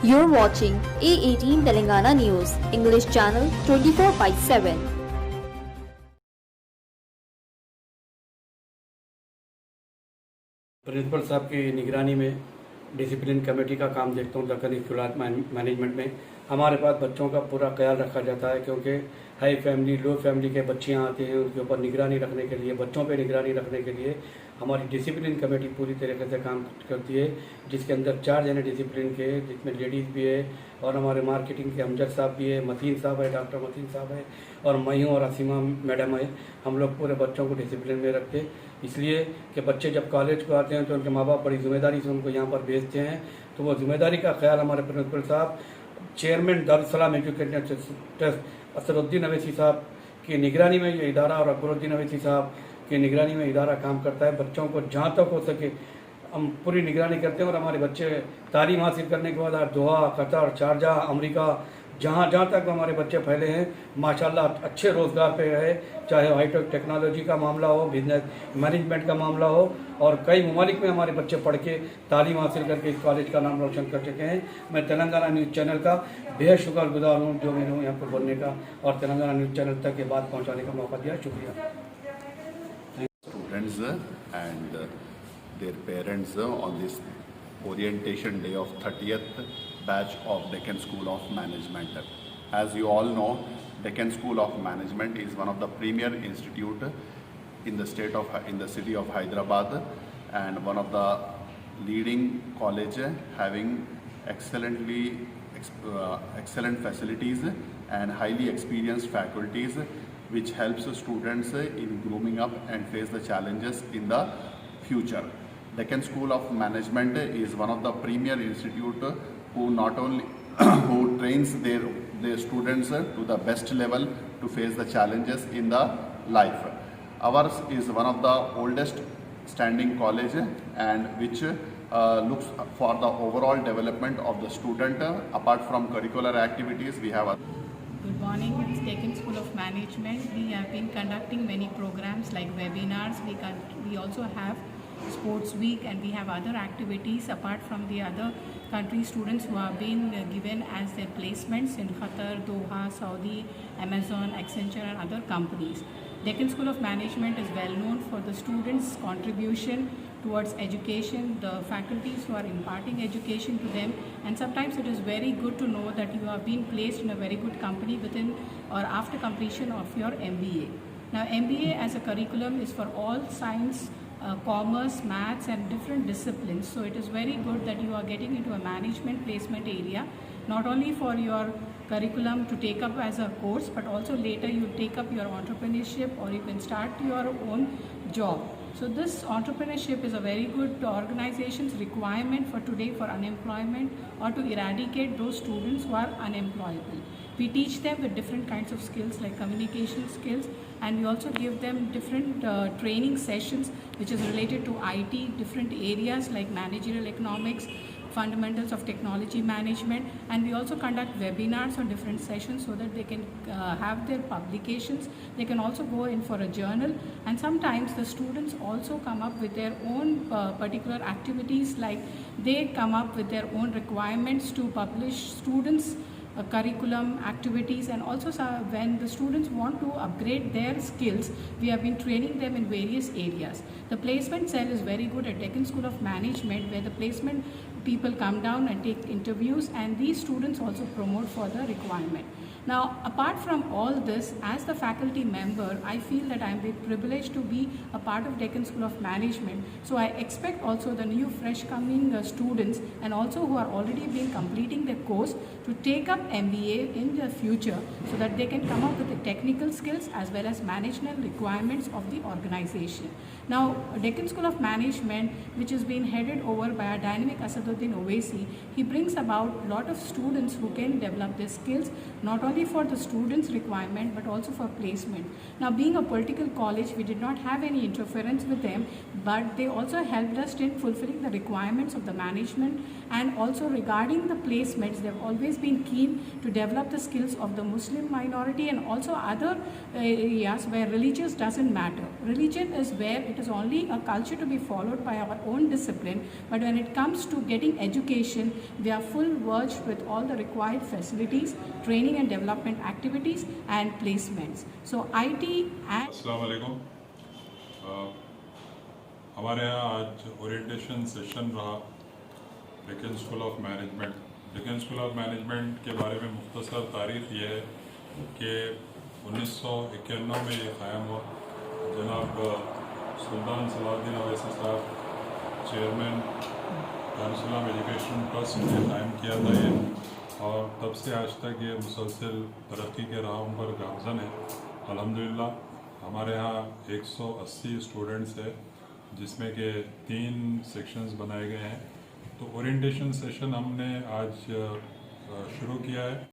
You're watching A18 Telangana News, English channel 24/7. Principal साहब की निगरानी में डिसिप्लिन कमेटी का काम देखता हूँ दक्कन स्कूल मैनेजमेंट में। हमारे पास बच्चों का पूरा ख्याल रखा जाता है, क्योंकि हाई फैमिली लो फैमिली के बच्चियाँ आती हैं, उनके ऊपर निगरानी रखने के लिए, बच्चों पे निगरानी रखने के लिए हमारी डिसिप्लिन कमेटी पूरी तरीके से काम करती है, जिसके अंदर 4 जने डिसिप्लिन के, जिसमें लेडीज़ भी है और हमारे मार्केटिंग के अमजद साहब भी है, मतीन साहब है, डॉक्टर मतीन साहब है और मैं हूँ और असीमा मैडम है। हम लोग पूरे बच्चों को डिसिप्लिन में रखते, इसलिए कि बच्चे जब कॉलेज को आते हैं तो उनके माँ बाप बड़ी जिम्मेदारी से उनको यहाँ पर भेजते हैं, तो वो जिम्मेदारी का ख्याल हमारे प्रिंसिपल साहब, chairman Darussalam education trust Asaduddin Owaisi साहब की निगरानी में ये इदारा और अकबरुद्दीन अवैसी साहब की निगरानी में इदारा काम करता है। बच्चों को जहाँ तक हो सके हम पूरी निगरानी करते हैं और हमारे बच्चे तालीम हासिल करने के बाद दोहा, कतर, शारजा, अमेरिका, जहाँ तक हमारे बच्चे फैले हैं माशाल्लाह अच्छे रोज़गार पे है, चाहे हाईटेक टेक्नोलॉजी का मामला हो, बिजनेस मैनेजमेंट का मामला हो, और कई ममालिक में हमारे बच्चे पढ़ के तालीम हासिल करके इस कॉलेज का नाम रोशन कर चुके हैं। मैं तेलंगाना न्यूज़ चैनल का बेहद शुक्रगुजार हूँ जो मैंने यहाँ पर बोलने का और तेलंगाना न्यूज़ चैनल तक ये बात पहुँचाने का मौका दिया। शुक्रिया। Students and their parents on this orientation day of 30th batch of Deccan School of Management. As you all know, Deccan School of Management is one of the premier institute in the city of Hyderabad, and one of the leading college having excellent facilities and highly experienced faculties, which helps students in grooming up and face the challenges in the future. Deccan School of Management is one of the premier institute who not only who trains their students to the best level to face the challenges in the life. Ours is one of the oldest standing college and which looks for the overall development of the student. Apart from curricular activities, we have Good morning, it's Deccan School of Management. We have been conducting many programs like webinars. We also have sports week, and we have other activities apart from the other country students who have been given as their placements in Qatar, Doha, Saudi, Amazon, Accenture and other companies. Deccan School of Management is well known for the students' contribution towards education, the faculties who are imparting education to them, and sometimes it is very good to know that you have been placed in a very good company within or after completion of your MBA. Now MBA as a curriculum is for all science, commerce, maths and different disciplines, so it is very good that you are getting into a management placement area, not only for your curriculum to take up as a course, but also later you take up your entrepreneurship or you can start your own job. So this entrepreneurship is a very good organization's requirement for today for unemployment or to eradicate those students who are unemployable. We teach them with different kinds of skills like communication skills, and we also give them different training sessions which is related to IT, different areas like managerial economics, fundamentals of technology management, and we also conduct webinars on different sessions so that they can have their publications. They can also go in for a journal, and sometimes the students also come up with their own particular activities, like they come up with their own requirements to publish students curriculum activities, and also when the students want to upgrade their skills, we have been training them in various areas. The placement cell is very good at Deccan School of Management, where the placement people come down and take interviews, and these students also promote for the requirement. Now, apart from all this, as the faculty member, I feel that I am very privileged to be a part of Deccan School of Management. So I expect also the new fresh coming students and also who are already been completing their course to take up MBA in the future, so that they can come up with the technical skills as well as management requirements of the organization. Now, Deccan School of Management, which is being headed over by our dynamic Asaduddin Owaisi, he brings about a lot of students who can develop their skills, not only for the students' requirement but also for placement. Now, being a political college, we did not have any interference with them, but they also helped us in fulfilling the requirements of the management, and also regarding the placements, they've always been keen to develop the skills of the Muslim minority and also other areas where religious doesn't matter. Religion is where it it is only a culture to be followed by our own discipline, but when it comes to getting education, we are full verged with all the required facilities, training and development activities and placements. So IT and अस्सलाम वालेकुम। हमारे यहाँ आज orientation session रहा Deccan school of management. Deccan school of management के बारे में मुख्तसर तारीख ये है कि 1991 में ये क़ायम हुआ। जनाब सुल्तान सलाहुद्दीन अवैसी साहब चेयरमैन दारुल एजुकेशन ट्रस्ट ने कायम किया था ये, और तब से आज तक ये मुसलसल तरक्की के राहों पर गामज़न है। अल्हम्दुलिल्लाह हमारे यहाँ 180 स्टूडेंट्स है, जिसमें के 3 सेक्शंस बनाए गए हैं। तो ओरिएंटेशन सेशन हमने आज शुरू किया है।